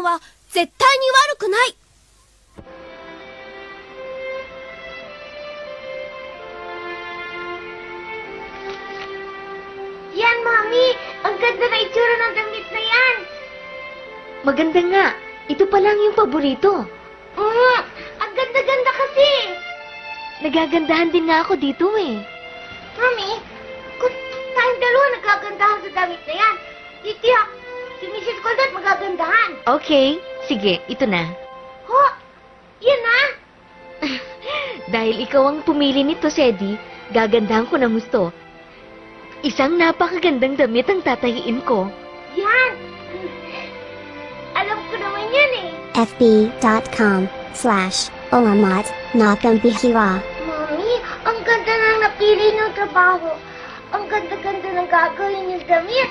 は絶対に悪くない。Yan, Mami! Ang ganda na itsura ng damit na yan! Maganda nga. Ito pa lang yung paborito. Ang ganda-ganda kasi! Nagagandahan din nga ako dito eh. Mami, kung tayong dalawa nagagandahan sa damit na yan, titiyak, si Mrs. Coldet magagandahan. Okay, sige, ito na. Ho! Yan na! Dahil ikaw ang pumili nito, Sedi, gagandahan ko ng gusto. Isang napakagandang damit ang tatahiin ko. Yan! Alam ko naman yan eh. fb.com/alamat-nakambihira. Mami, ang ganda ng napili ng trabaho. Ang ganda-ganda ng gagawin yung damit.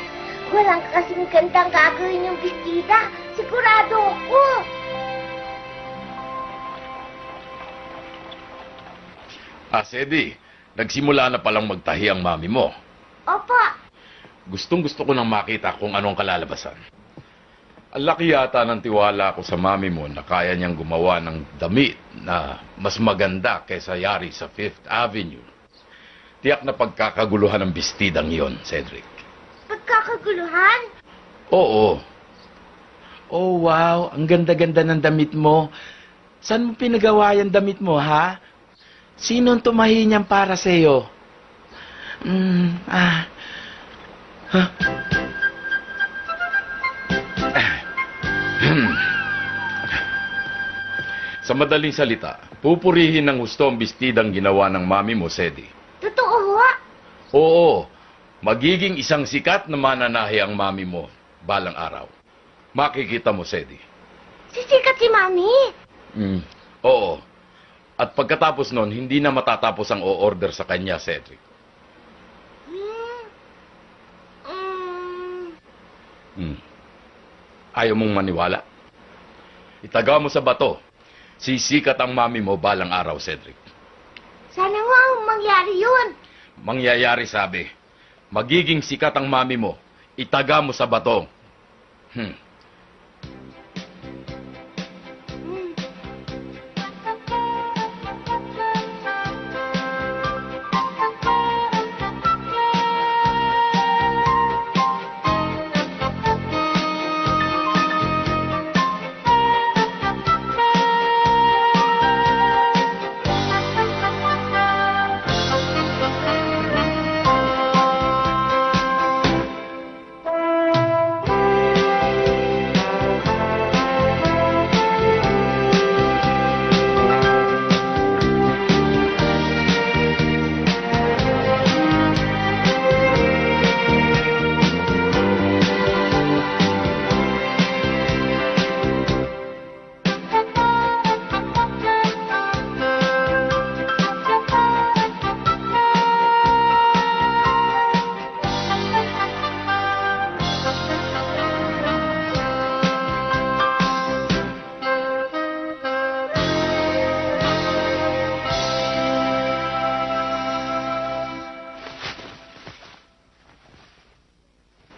Walang kasing gandang gagawin yung bestida. Sigurado ako. Sedi, nagsimula na palang magtahi ang mami mo. Opo. Gustong-gusto ko nang makita kung anong kalalabasan. Ang laki yata ng tiwala ko sa mami mo na kaya niyang gumawa ng damit na mas maganda kaysa yari sa Fifth Avenue. Tiyak na pagkakaguluhan ng bestidang yon, Cedric. Pagkakaguluhan? Oo. Oh, wow. Ang ganda-ganda ng damit mo. Saan mo pinagawa yung damit mo, ha? Sino ang tumahi niyan para sa'yo? Sa madaling salita, pupurihin ng husto ang bestidang ginawa ng mami mo, Sedi. Totoo ho? Oo, magiging isang sikat na mananahi ang mami mo balang araw. Makikita mo, Sedi. Sisikat si Mami. Oo. At pagkatapos nun, hindi na matatapos ang o-order sa kanya, Cedric. Ayaw mong maniwala? Itaga mo sa bato. Sisikat ang mami mo balang araw, Cedric. Sana nga mangyari yun. Mangyayari, sabi. Magiging sikat ang mami mo. Itaga mo sa bato.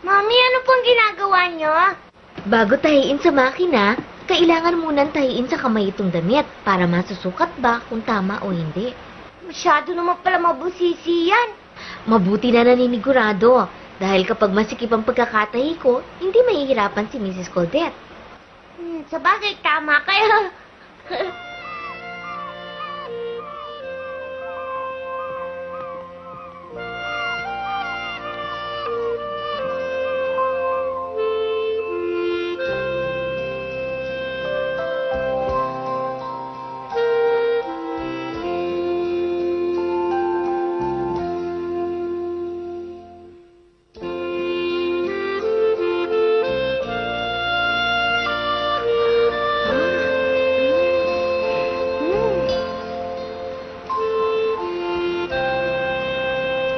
Mami, ano pong ginagawa niyo? Bago tahiin sa makina, kailangan munang tahiin sa kamay itong damit para masusukat ba kung tama o hindi. Masyado naman pala mabusisi yan. Mabuti na naninigurado dahil kapag masikip ang pagkakatahi ko, hindi mahihirapan si Mrs. Coldet. Sabagay, tama kayo.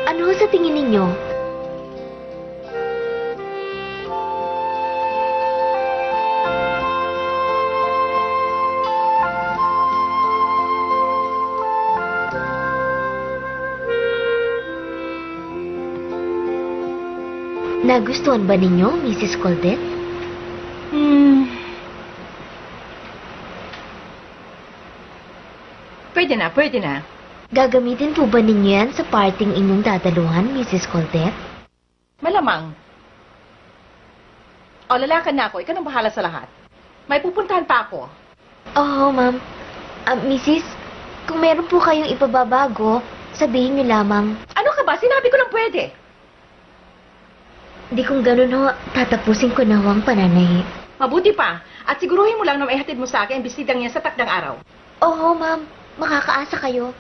Ano sa tingin ninyo? Nagustuhan ba ninyo, Mrs. Coldet? Pwede na, pwede na. Gagamitin po ba ninyo yan sa parting inyong dadaluhan, Mrs. Coltet? Malamang. O, lalakan na ako. Ikaw nang bahala sa lahat. May pupuntahan pa ako. Oo, ma'am. Mrs., kung meron po kayong ipababago, sabihin niyo lamang. Ano ka ba? Sinabi ko lang pwede. Di kung ganun ho, tatapusin ko na ho ang pananahi. Mabuti pa. At siguruhin mo lang na maihatid mo sa akin ang bisitang yan sa takdang araw. Oo, ma'am. Makakaasa kayo.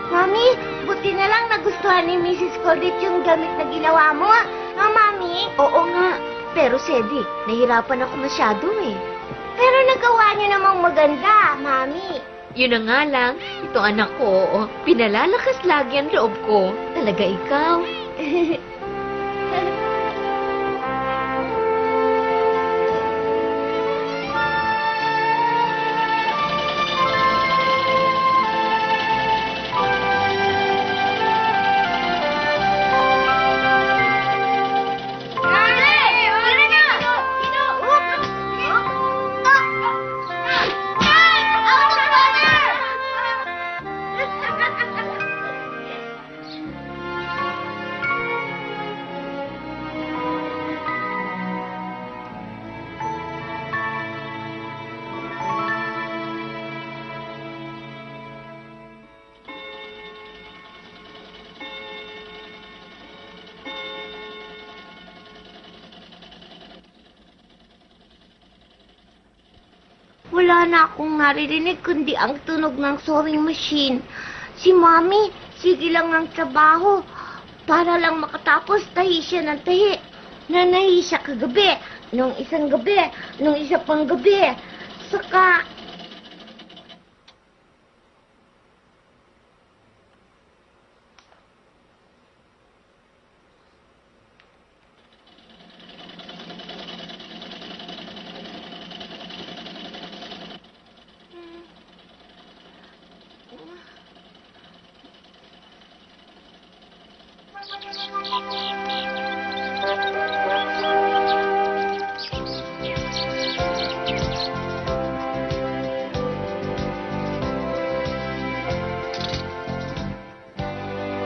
Mami, buti na lang nagustuhan ni Mrs. Coldet yung gamit na ginawa mo. No, Mami? Oo nga. Pero, Sedi, nahirapan ako masyado eh. Pero nagawa niyo namang maganda, Mami. Yun na nga lang, ito anak ko, pinalalakas lagi ang loob ko. Talaga ikaw. Wala na akong naririnig kundi ang tunog ng sewing machine. Si Mami, sige lang ng trabaho. Para lang makatapos, tahi siya ng tahi. Nanahi siya kagabi, nung isang gabi, nung isa pang gabi. Saka...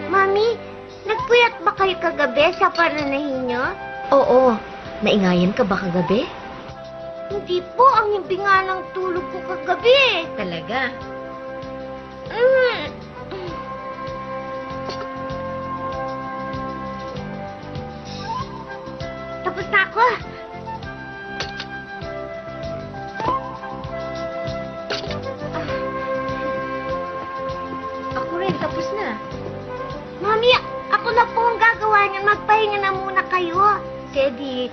Mami, nagpuyat ba kayo kagabi sa pananahin niyo? Oo, naingayan ka ba kagabi? Hindi po, ang himbinga ng tulog ko kagabi. Talaga? Mm. Tapos na ako. Ako rin, tapos na. Mami, ako na po ang gagawa niyan. Magpahinga na muna kayo. Sedi,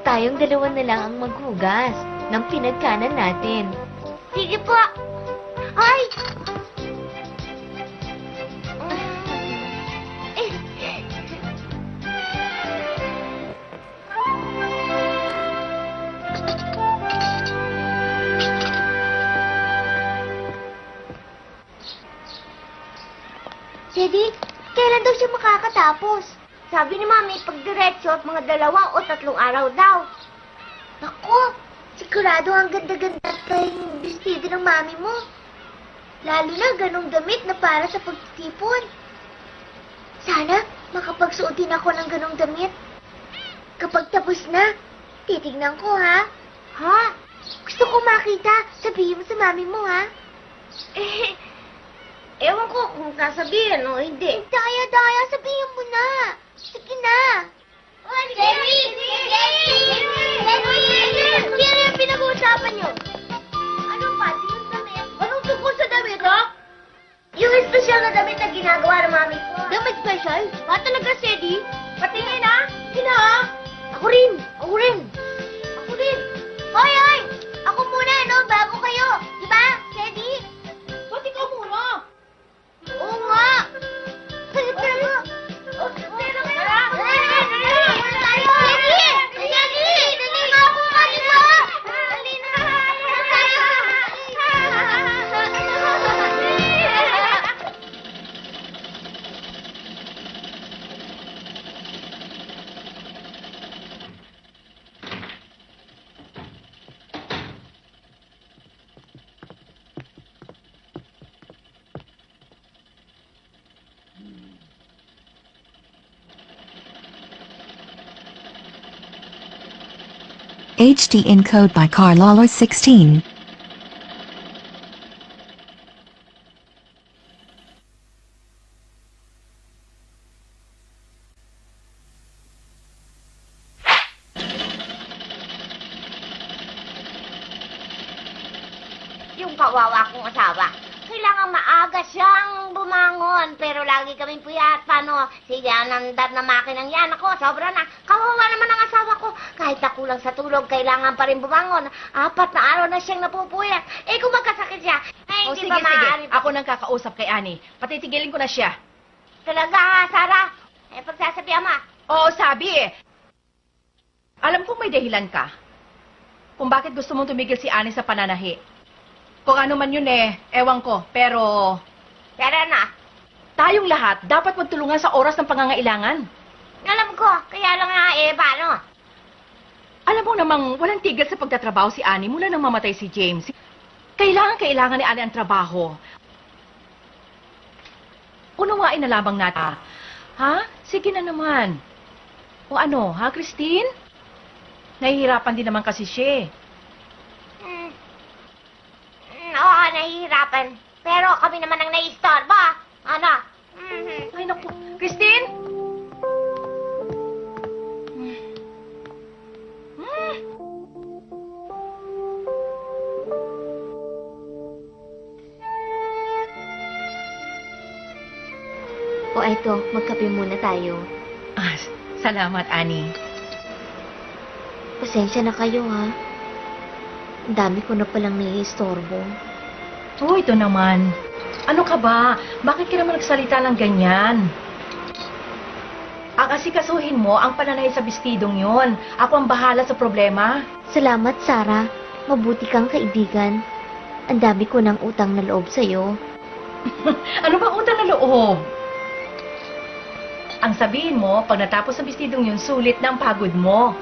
tayong dalawa na lang ang maghugas ng pinagkanan natin. Sige po. Ay! Sedi, kailan daw siya makakatapos? Sabi ni Mami, pag diretso at mga 2 o 3 araw daw. Naku, sigurado ang ganda-ganda tayong vestido ng Mami mo. Lalo na ganong damit na para sa pagtitipon. Sana makapagsuotin ako ng ganong damit. Kapag tapos na, titignan ko, ha? Ha? Gusto ko makita. Sabihin mo sa Mami mo, ha? Ewan ko kung sasabihin o hindi. Daya, sabihin mo na. Sige na. Jenny! Ano yung pinag-uusapan niyo? Ano pa? Yung damit? Anong tungkol sa damit, ha? Yung espesyal na damit na ginagawa ng Mami ko. Damit special? Ba talaga, Sedi? Patingin, ha? Sina, ha? Ako rin. Hoy! Ako muna, no? Bago kayo. Diba, Sedi? Ba't ikaw muna? Oo nga. Pero... Pero kaya... Dali nga po, Mami mo! Dali na! HD encode by Carlalo 16. Yung kawawa kong asawa. Kailangan maaga siyang bumangon, pero lagi kaming puyat. Paano? Sige, anandad na makinang yan. Ako, sobra na. Kawawa naman ang asawa ko. Kahit na kulang sa tulog, kailangan pa rin bumangon. 4 na araw na siyang napupuyat. Eh, kung magkasakit siya, ay, O hindi sige, ba sige. maaari? Ako nang kakausap kay Annie. Patitigilin ko na siya. Talaga, ha, Sarah? Eh, pagsasabihan mo. Oo, sabi eh. Alam kong may dahilan ka. Kung bakit gusto mong tumigil si Annie sa pananahi. Kung ano man yun eh, ewan ko. Pero Sarah na. tayong lahat dapat magtulungan sa oras ng pangangailangan. Alam ko, kaya lang nga eh, paano? Alam mo namang walang tigil sa pagtatrabaho si Annie mula nang mamatay si James. Kailangan ni Annie ang trabaho. Unawain na lamang natin. Ha? Sige na naman. O ano, ha, Christine? Nahihirapan din naman kasi siya eh. Oo, nahihirapan. Pero kami naman ang naiistorbo. Ano? Ay, naku. Christine? O eto, magkape muna tayo. Ah, salamat, Annie. Pasensya na kayo ha. Ang dami ko na palang naiistorbo. Oh, ito naman. Ano ka ba? Bakit ka naman nagsalita ng ganyan? Ang asikasuhin mo ang pananahi sa bestidong yon. Ako ang bahala sa problema. Salamat, Sarah. Mabuti kang kaibigan. Ang dami ko ng utang na loob sa'yo. Ano bang utang na loob? Ang sabihin mo, pag natapos ang bestidong yun, sulit na ang pagod mo.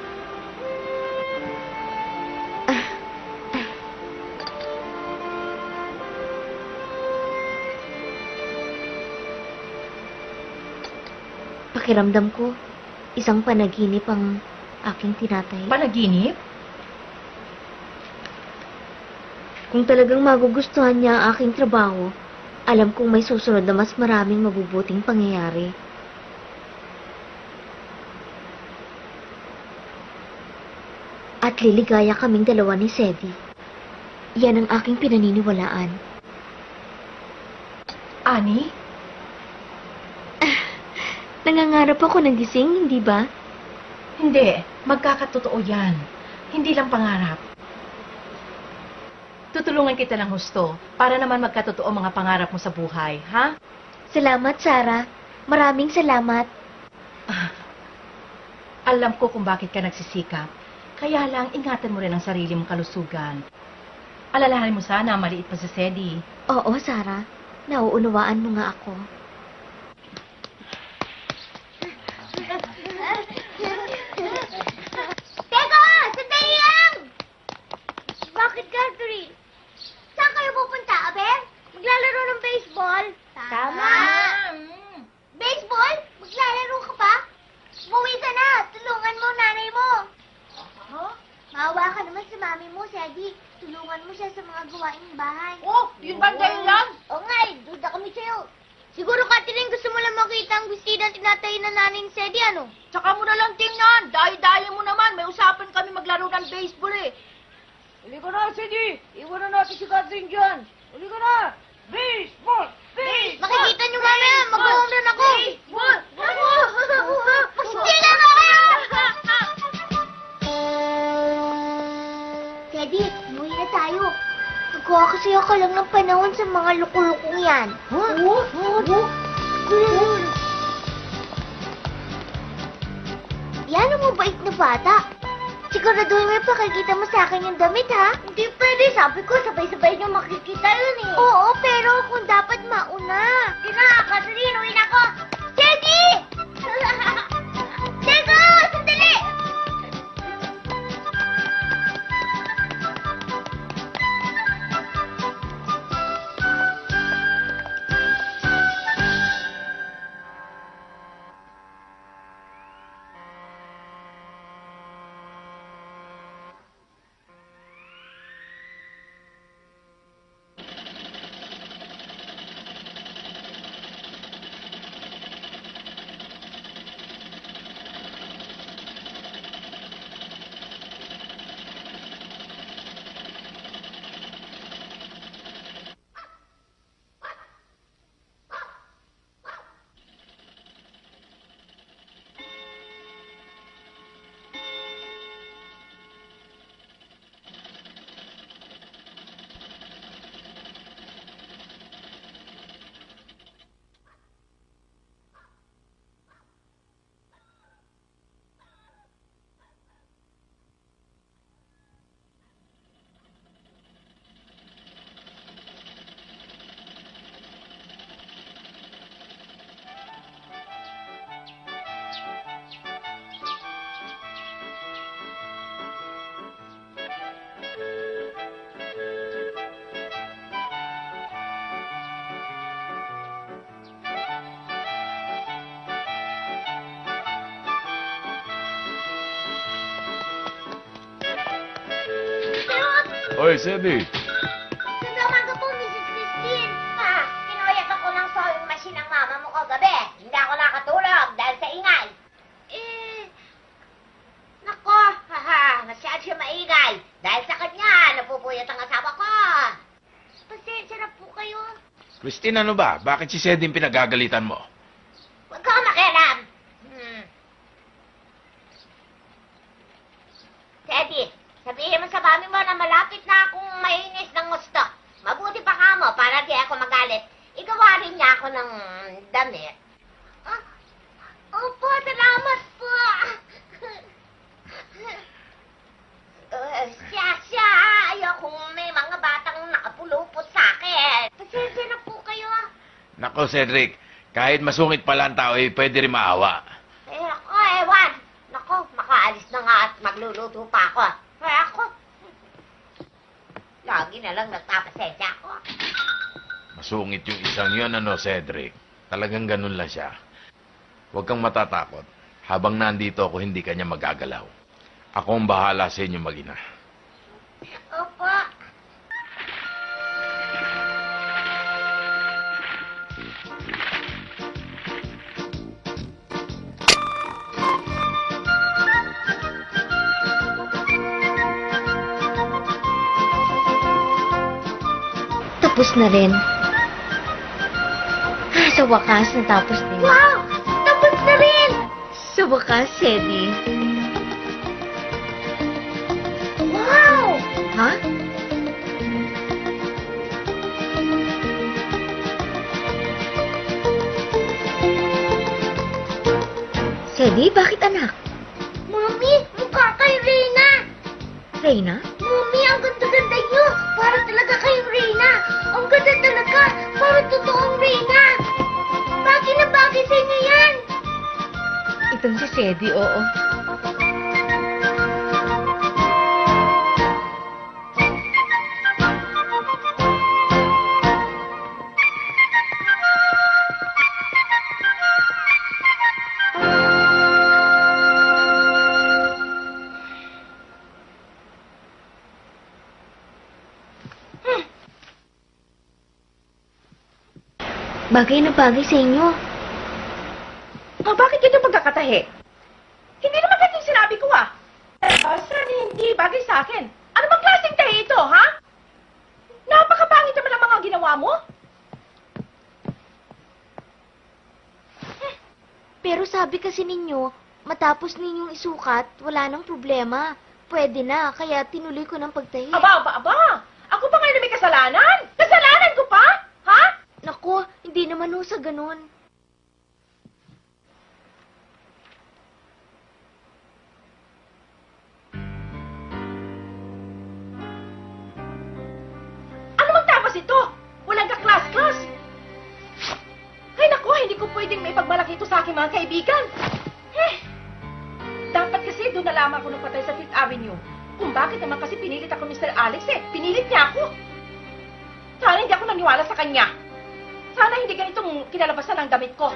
Pakiramdam ko, isang panaginip ang aking tinatay. Panaginip? Kung talagang magugustuhan niya ang aking trabaho, alam kong may susunod na mas maraming mabubuting pangyayari. At liligaya kaming dalawa ni Sedi. Yan ang aking pinaniniwalaan. Annie? Nangangarap ako ng gising, hindi ba? Hindi. Magkakatotoo yan. Hindi lang pangarap. Tutulungan kita ng husto para naman magkatotoo mga pangarap mo sa buhay, ha? Salamat, Sarah. Maraming salamat. Alam ko kung bakit ka nagsisikap. Kaya lang, ingatan mo rin ang sarili mong kalusugan. Alalahanin mo sana, maliit pa si Sedi. Oo, Sarah. Nauunawaan mo nga ako. Teka! Sandali lang! Bakit, Catherine? Saan kayo pupunta, Aber? Maglalaro ng baseball? Tama! Baseball? Maglalaro ka pa? Umuwi ka na! Tulungan mo nanay mo! Huh? Maawa ka naman sa mami mo, Sedi. Tulungan mo siya sa mga gawaing bahay. Oh, yun ba dahil lang? Oo nga eh, duda kami sa'yo. Siguro, Catherine, gusto mo lang makita ang bestida ng tinatay na nanay ni Sedi, ano? Tsaka mo na lang tingnan. Dahil-dahil mo naman. May usapan kami maglaro ng baseball eh. Uli ka na, Sedi. Iwan na natin si Catherine dyan. Uli ka na. Baseball! Baseball! Makikita niyo mamaya, mag-home run ako. Baseball! Magstila na kayo! Teddy, umuwi na tayo. Nagkuha kasi ako lang ng panahon sa mga lukulukong yan. Yan ang mabait na bata. Siguraduhin mo pakikita mo sa akin yung damit, ha? Hindi pwede. Sabi ko, sabay-sabay niyo makikita yun, eh. Oo, pero kung dapat mauna. Di na, Catherine, uwi na ako. Teddy! Teka! Sandali! Oy, Sedi. Ganda umaga po, Mrs. Christine. Kinoyak ako ng sewing machine ng mama mo kagabi. Hindi ako nakatulog dahil sa ingay. Nako, masyado siya maingay. Dahil sa kanya, napupuyat ang asawa ko. Pasensya na po kayo. Christine, ano ba? Bakit si Sedi pinagagalitan mo? Huwag ka makialam. Teddy, sabihin mo sa mami mo na malapit na akong mainis ng gusto. Mabuti pa ka mo para di ako magalit. Igawa rin niya ako ng damit. Opo, salamat po. Siya, ayokong may mga batang nakapulupot sa akin. Pasensya na po kayo. Nako, Cedric. Kahit masungit pala ang tao, pwede rin maawa. Ako, ewan. Nako, makaalis na nga at magluluto pa ako. Ako, lagi na lang nagpapasensya ako. Masungit yung isang yun, Cedric? Talagang ganun lang siya. Huwag kang matatakot. Habang nandito ako, hindi kanya magagalaw. Ako ang bahala sa inyo mag-ina. Opo. Tapos na rin. Sa wakas, natapos din. Wow! Tapos na rin! Sa wakas, Sedi. Wow! Ha? Sedi, bakit anak? Mami, mukha kay Reyna. Reyna? Mami, ang ganda-ganda niyo. Para talaga kayong Reyna. Ang ganda talaga. Para totoong Reyna. Bagay na bagay sa inyo yan. Itong si Sedi, oo. Bagay na bagay sa inyo. Bakit ganyan pagkakatahi? Hindi naman ganyan yung sinabi ko, Saan hindi bagay sa akin? Ano bang klaseng tahi ito, ha? Napakapangit naman ang mga ginawa mo. Pero sabi kasi ninyo, matapos ninyong isukat, wala nang problema. Pwede na, kaya tinuloy ko ng pagtahi. Aba! Ako pa ngayon na may kasalanan? Kasalanan ko pa? Ha? Naku, hindi naman ho sa ganun. Ano magtapos ito? Walang ka-class-class. Ay naku, hindi ko pwedeng may pagmalaki ito sa aking mga kaibigan. Dapat kasi doon na lamang ako nagpatay sa Fifth Avenue. Kung bakit naman kasi pinilit ako ni Mr. Alex Pinilit niya ako. Sana hindi ako naniwala sa kanya. Sana hindi ganitong kinalabasan ang damit ko.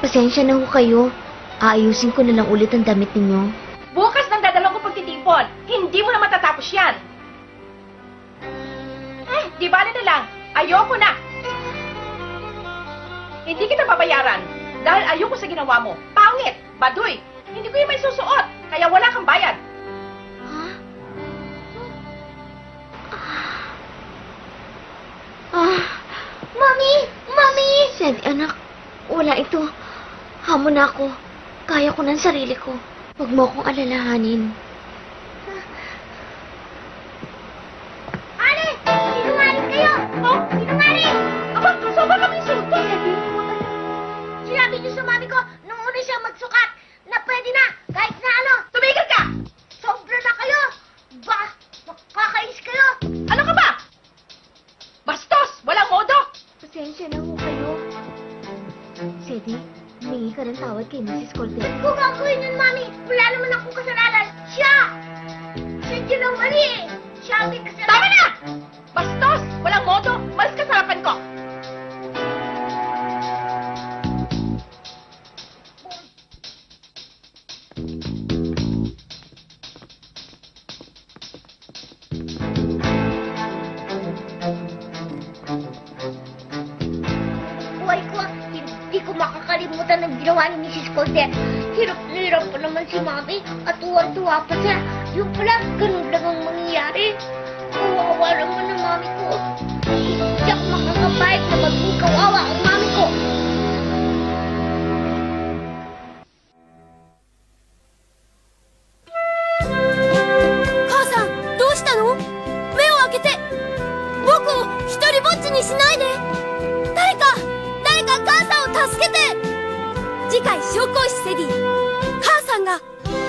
Pasensya na ho kayo. Aayusin ko na lang ulit ang damit ninyo. Bukas nang dadalawang ko pagtitipon. Hindi mo na matatapos yan. Di bale na lang. Ayoko na. Hindi kita babayaran. Dahil ayoko sa ginawa mo. Pangit, baduy. Hindi ko yung may susuot. Kaya wala kang bayad. Mami! Mami! Sedi, anak, wala ito. Hamon na ako. Kaya ko ng sarili ko. Huwag mo akong alalahanin. Ale! Sinungaling kayo! Oh, sinungaling! Aba, sobrang kami sulto. Sinabi niyo sa mami ko, nung una siya magsukat, na pwede na, kahit na ano. Tumigil ka! Sobra na kayo! Ba, nakakainis kayo! Ano ka ba? Bastos! Walang modo! Pasensya na ho kayo. Sedi, humingi ka ng tawad kay Mrs. Cordero. Kung gagawin yun, mami, wala naman akong kasalanan. Siya! Siya din ang mali! Siya ang may kasalanan. Tama na! Bastos! Walang modo! Malis ka sa harapan ko! ginawa ni Mrs. Cosette. Hirap na hirap pa naman si Mami at tuwa-tuwa pa siya. Yung pala, ganun lang ang mangyayari. Kawawa naman ang Mami ko. Hindi ako makakapayag na maging kawawa ang Mami ko. 母さん、どうしたの？目を開けて。僕を一人ぼっちにしないで。誰か母さんを助けて。次回、昇降室セディ。母さんが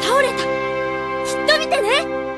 倒れた。きっと見てね。